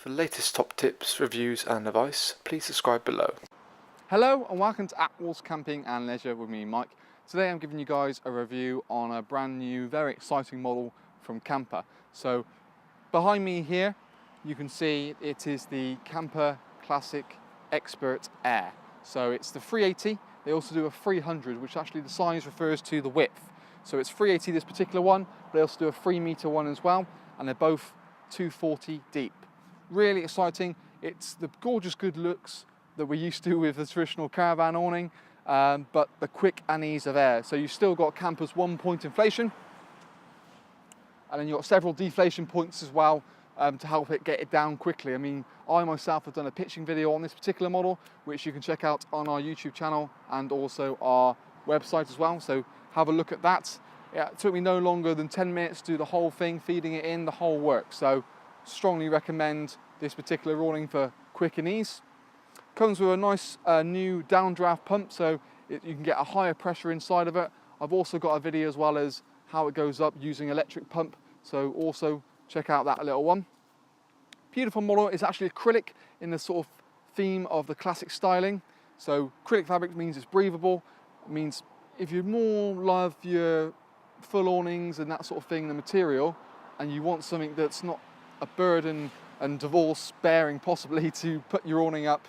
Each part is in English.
For the latest top tips, reviews and advice, please subscribe below. Hello and welcome to Attwoolls Camping and Leisure with me, Mike. Today I'm giving you guys a review on a brand new, very exciting model from Kampa. So behind me here, you can see it is the Kampa Classic Expert Air. So it's the 380, they also do a 300, which actually the size refers to the width. So it's 380 this particular one, but they also do a 3-meter one as well, and they're both 240 deep. Really exciting. It's the gorgeous good looks that we're used to with the traditional caravan awning, but the quick and ease of air. So you've still got Kampa's 1-point inflation, and then you've got several deflation points as well to help it get it down quickly. I mean, I myself have done a pitching video on this particular model, which you can check out on our YouTube channel and also our website as well. So have a look at that. Yeah, it took me no longer than 10 minutes to do the whole thing, feeding it in, the whole works. So strongly recommend this particular awning for quick and ease. Comes with a nice new downdraft pump, so you can get a higher pressure inside of it. I've also got a video as well as how it goes up using electric pump, so also check out that little one. Beautiful model. It's actually acrylic in the sort of theme of the classic styling. So acrylic fabric means it's breathable. It means if you more love your full awnings and that sort of thing, the material, and you want something that's not a burden and divorce bearing possibly to put your awning up,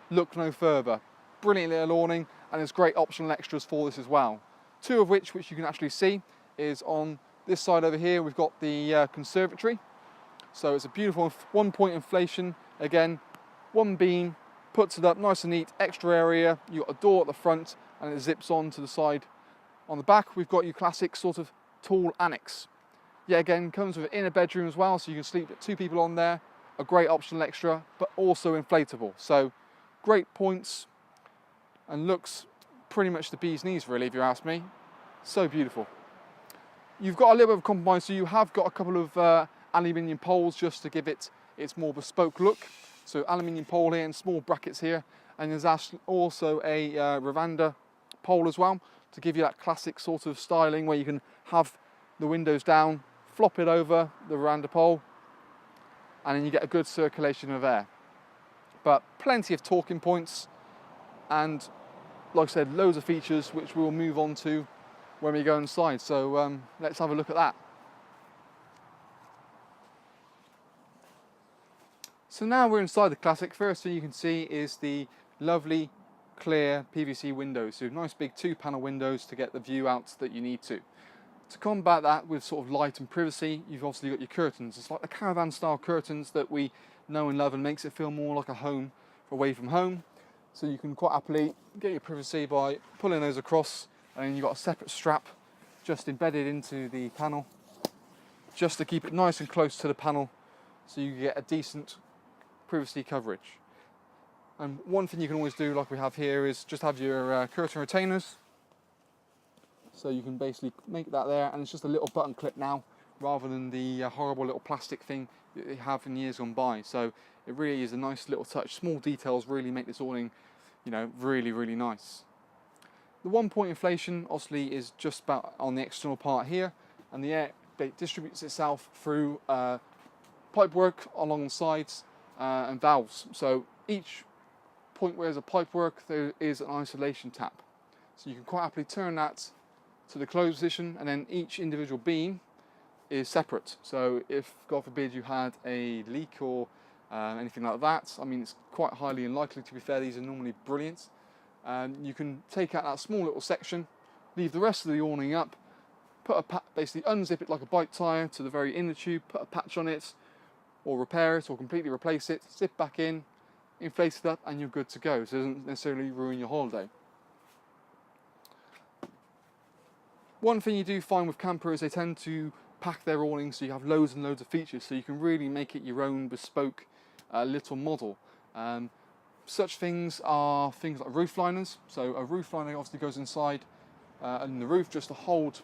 look no further. Brilliant little awning, and there's great optional extras for this as well. Two of which you can actually see is on this side over here. We've got the Conservatory. So it's a beautiful 1-point inflation. Again, one beam, puts it up nice and neat, extra area. You've got a door at the front and it zips on to the side. On the back, we've got your classic sort of tall Annex. Yeah, again, comes with an inner bedroom as well, so you can sleep with 2 people on there. A great optional extra, but also inflatable. So great points and looks pretty much the bee's knees really, if you ask me. So beautiful. You've got a little bit of compromise, so you have got a couple of aluminium poles just to give it its more bespoke look. So aluminium pole here and small brackets here, and there's also a Ravanda pole as well to give you that classic sort of styling where you can have the windows down, flop it over the veranda pole, and then you get a good circulation of air. But plenty of talking points, and like I said, loads of features which we'll move on to when we go inside. So let's have a look at that. So now we're inside the Classic. First thing you can see is the lovely clear PVC windows. So nice big 2-panel windows to get the view out that you need to. To combat that with sort of light and privacy, you've obviously got your curtains. It's like the caravan style curtains that we know and love, and makes it feel more like a home away from home. So you can quite happily get your privacy by pulling those across, and then you've got a separate strap just embedded into the panel, just to keep it nice and close to the panel, so you get a decent privacy coverage. And one thing you can always do, like we have here, is just have your curtain retainers. So you can basically make that there, and it's just a little button clip now, rather than the horrible little plastic thing that they have in years gone by. So it really is a nice little touch. Small details really make this awning, you know, really, really nice. The 1-point inflation obviously is just about on the external part here, and the air distributes itself through pipework along the sides and valves. So each point where there's a pipework, there is an isolation tap. So you can quite happily turn that to the closed position, and then each individual beam is separate. So if, God forbid, you had a leak or anything like that, I mean, it's quite highly unlikely, to be fair. These are normally brilliant. You can take out that small little section, leave the rest of the awning up, put basically unzip it like a bike tyre to the very inner tube, put a patch on it, or repair it, or completely replace it, zip back in, inflate it up, and you're good to go. So it doesn't necessarily ruin your holiday. One thing you do find with Kampa is they tend to pack their awnings so you have loads and loads of features, so you can really make it your own bespoke little model. Such things are things like roof liners. So a roof liner obviously goes inside and the roof just to hold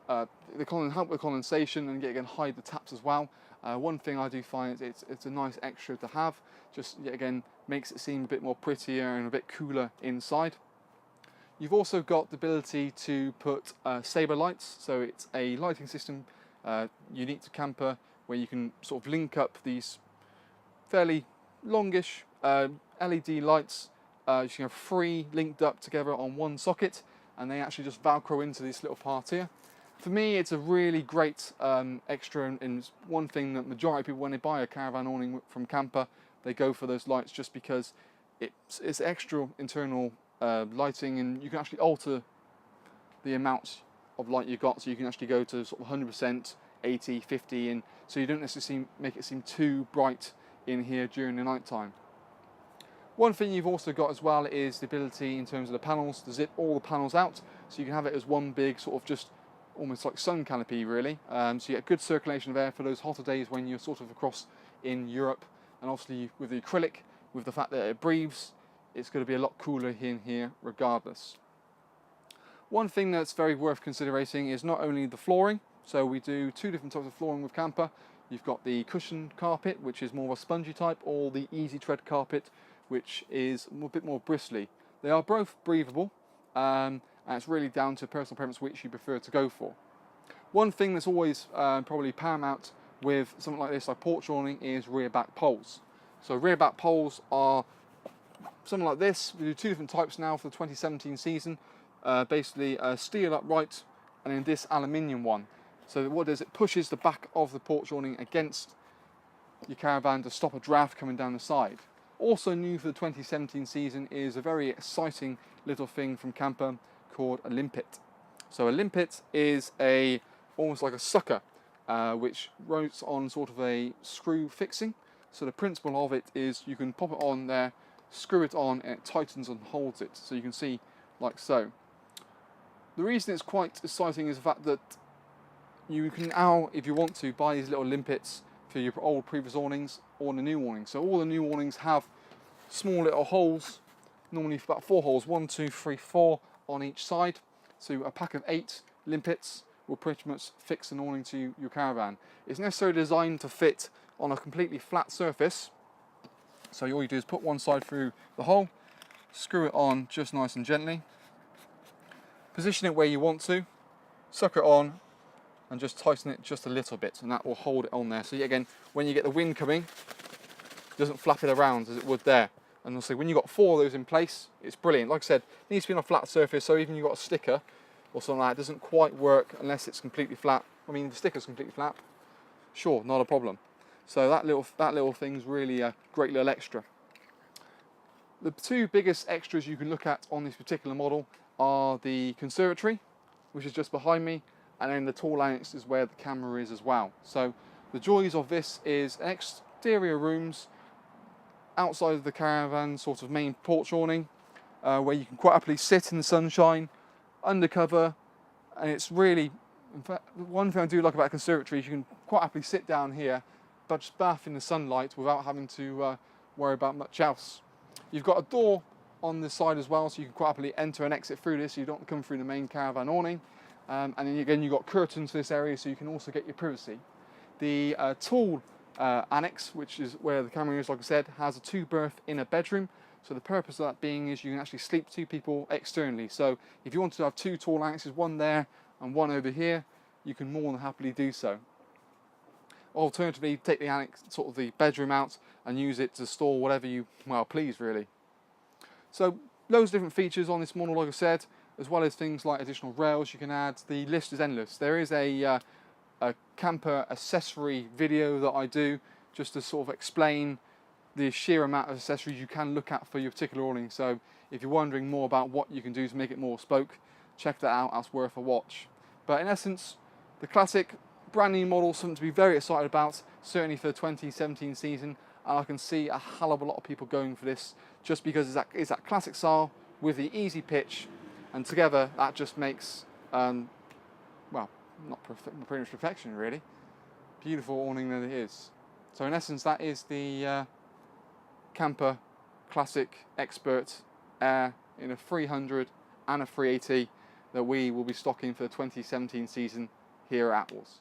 help with condensation, and again hide the taps as well. One thing I do find is it's a nice extra to have, just yet again makes it seem a bit more prettier and a bit cooler inside. You've also got the ability to put Sabre lights, so it's a lighting system unique to Kampa, where you can sort of link up these fairly longish LED lights. You can have 3 linked up together on one socket, and they actually just Velcro into this little part here. For me, it's a really great extra, and it's one thing that majority of people, when they buy a caravan awning from Kampa, they go for those lights just because it's extra internal lighting, and you can actually alter the amount of light you got, so you can actually go to sort of 100%, 80, 50, and so you don't necessarily make it seem too bright in here during the night time. One thing you've also got as well is the ability in terms of the panels to zip all the panels out, so you can have it as one big sort of just almost like sun canopy really. So you get good circulation of air for those hotter days when you're sort of across in Europe, and obviously with the acrylic, with the fact that it breathes, it's going to be a lot cooler in here regardless. One thing that's very worth considering is not only the flooring. So we do 2 different types of flooring with Kampa. You've got the cushion carpet, which is more of a spongy type, or the easy tread carpet, which is a bit more bristly. They are both breathable, and it's really down to personal preference which you prefer to go for. One thing that's always probably paramount with something like this, like porch awning, is rear back poles. So rear back poles are something like this. We do 2 different types now for the 2017 season. Basically a steel upright, and then this aluminium one. So what it does, it pushes the back of the porch awning against your caravan to stop a draft coming down the side. Also new for the 2017 season is a very exciting little thing from Kampa called a limpet. So a limpet is almost like a sucker, which rotates on sort of a screw fixing. So the principle of it is you can pop it on there, screw it on, and it tightens and holds it. So you can see like so. The reason it's quite exciting is the fact that you can now, if you want to, buy these little limpets for your old previous awnings or the new awnings. So all the new awnings have small little holes, normally about 4 holes, 1, 2, 3, 4 on each side. So a pack of 8 limpets will pretty much fix an awning to your caravan. It's necessarily designed to fit on a completely flat surface. So all you do is put one side through the hole, screw it on just nice and gently, position it where you want to, suck it on, and just tighten it just a little bit, and that will hold it on there. So again, when you get the wind coming, it doesn't flap it around as it would there. And also when you've got 4 of those in place, it's brilliant. Like I said, it needs to be on a flat surface, so even if you've got a sticker or something like that, it doesn't quite work unless it's completely flat. I mean, the sticker's completely flat, sure, not a problem. So that little thing's really a great little extra. The 2 biggest extras you can look at on this particular model are the Conservatory, which is just behind me, and then the tall annex is where the camera is as well. So the joys of this is exterior rooms outside of the caravan sort of main porch awning, where you can quite happily sit in the sunshine, undercover, and it's really, in fact, one thing I do like about Conservatory is you can quite happily sit down here, but just bath in the sunlight without having to worry about much else. You've got a door on the side as well, so you can quite happily enter and exit through this, so you don't come through the main caravan awning. And then again, you've got curtains for this area, so you can also get your privacy. The tall annex, which is where the camera is, like I said, has a 2-berth inner bedroom. So the purpose of that being is you can actually sleep 2 people externally. So if you want to have 2 tall annexes, one there and one over here, you can more than happily do so. Alternatively, take the annex, sort of the bedroom out, and use it to store whatever you, well, please really. So loads of different features on this model, like I said, as well as things like additional rails you can add. The list is endless. There is a Kampa accessory video that I do just to sort of explain the sheer amount of accessories you can look at for your particular awning. So if you're wondering more about what you can do to make it more bespoke, check that out, that's worth a watch. But in essence, the classic brand new model, something to be very excited about, certainly for the 2017 season, and I can see a hell of a lot of people going for this just because it's that classic style with the easy pitch, and together that just makes, well, not pretty much perfection really, beautiful awning that it is. So in essence, that is the Kampa Classic Expert Air in a 300 and a 380 that we will be stocking for the 2017 season here at Attwoolls.